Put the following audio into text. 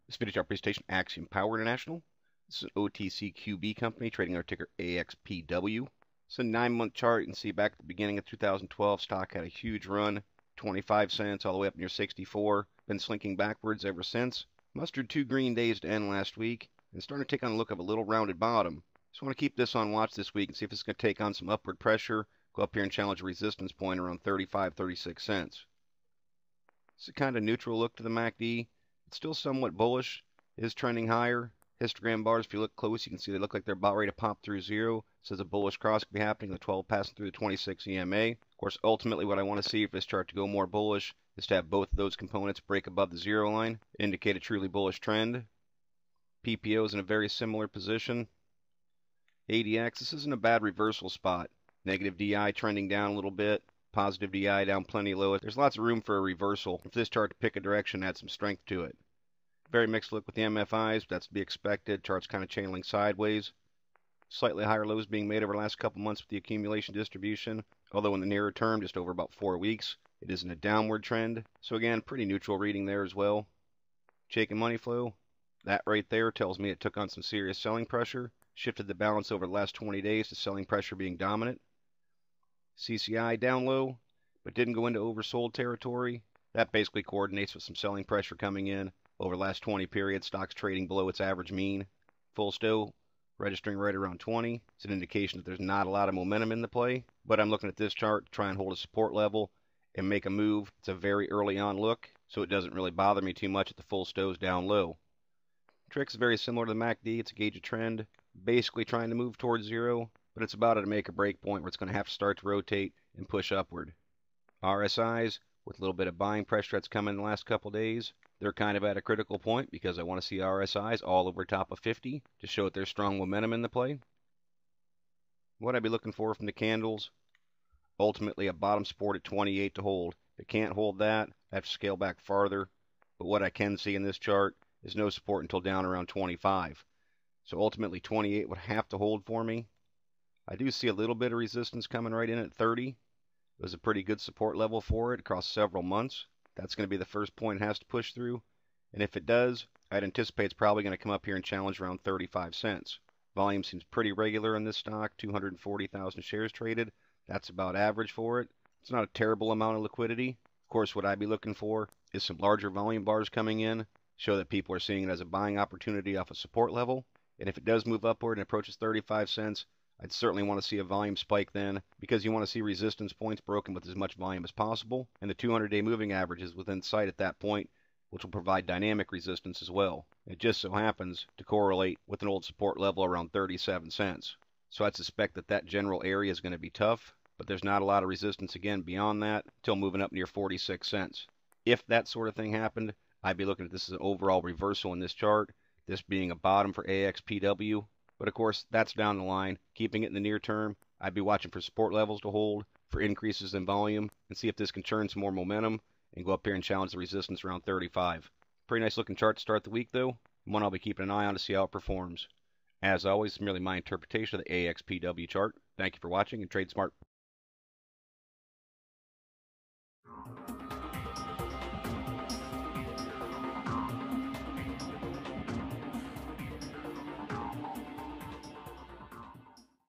This video is our presentation, AXPW International. This is an OTC QB company trading our ticker AXPW. It's a 9-month chart. You can see back at the beginning of 2012, stock had a huge run, 25 cents all the way up near 64. Been slinking backwards ever since. Mustered 2 green days to end last week and starting to take on the look of a little rounded bottom. Just want to keep this on watch this week and see if it's going to take on some upward pressure, go up here and challenge a resistance point around 35, 36 cents. It's a kind of neutral look to the MACD. It's still somewhat bullish. It is trending higher. Histogram bars, if you look close, you can see they look like they're about ready to pop through zero. It says a bullish cross could be happening, the 12 passing through the 26 EMA. Of course, ultimately what I want to see for this chart to go more bullish is to have both of those components break above the zero line, indicate a truly bullish trend. PPO is in a very similar position. ADX, this isn't a bad reversal spot. Negative DI trending down a little bit. Positive DI down plenty low. There's lots of room for a reversal. If this chart to pick a direction, add some strength to it. Very mixed look with the MFIs, but that's to be expected. Chart's kind of channeling sideways. Slightly higher lows being made over the last couple months with the accumulation distribution, although in the nearer term, just over about 4 weeks, it is in a downward trend. So again, pretty neutral reading there as well. Shaking money flow, that right there tells me it took on some serious selling pressure. Shifted the balance over the last 20 days to selling pressure being dominant. CCI down low, but didn't go into oversold territory. That basically coordinates with some selling pressure coming in. Over the last 20 periods, stock's trading below its average mean. Full stow registering right around 20. It's an indication that there's not a lot of momentum in the play, but I'm looking at this chart to try and hold a support level and make a move. It's a very early on look, so it doesn't really bother me too much if the full stow's down low. Trick's very similar to the MACD. It's a gauge of trend, basically trying to move towards zero, but it's about at a make or break point where it's going to have to start to rotate and push upward. RSIs, with a little bit of buying pressure that's come in the last couple days, they're kind of at a critical point because I want to see RSIs all over top of 50 to show that there's strong momentum in the play. What I'd be looking for from the candles, ultimately a bottom support at 28 to hold. If it can't hold that, I have to scale back farther, but what I can see in this chart is no support until down around 25. So ultimately 28 would have to hold for me. I do see a little bit of resistance coming right in at 30. It was a pretty good support level for it across several months. That's going to be the first point it has to push through. And if it does, I'd anticipate it's probably going to come up here and challenge around 35 cents. Volume seems pretty regular in this stock, 240,000 shares traded. That's about average for it. It's not a terrible amount of liquidity. Of course, what I'd be looking for is some larger volume bars coming in, show that people are seeing it as a buying opportunity off a support level. And if it does move upward and approaches 35 cents, I'd certainly want to see a volume spike then, because you want to see resistance points broken with as much volume as possible, and the 200-day moving average is within sight at that point, which will provide dynamic resistance as well. It just so happens to correlate with an old support level around 37 cents. So I'd suspect that that general area is going to be tough, but there's not a lot of resistance again beyond that until moving up near 46 cents. If that sort of thing happened, I'd be looking at this as an overall reversal in this chart, this being a bottom for AXPW. But of course, that's down the line. Keeping it in the near term, I'd be watching for support levels to hold, for increases in volume, and see if this can turn some more momentum and go up here and challenge the resistance around 35. Pretty nice looking chart to start the week though, and one I'll be keeping an eye on to see how it performs. As always, it's merely my interpretation of the AXPW chart. Thank you for watching and trade smart.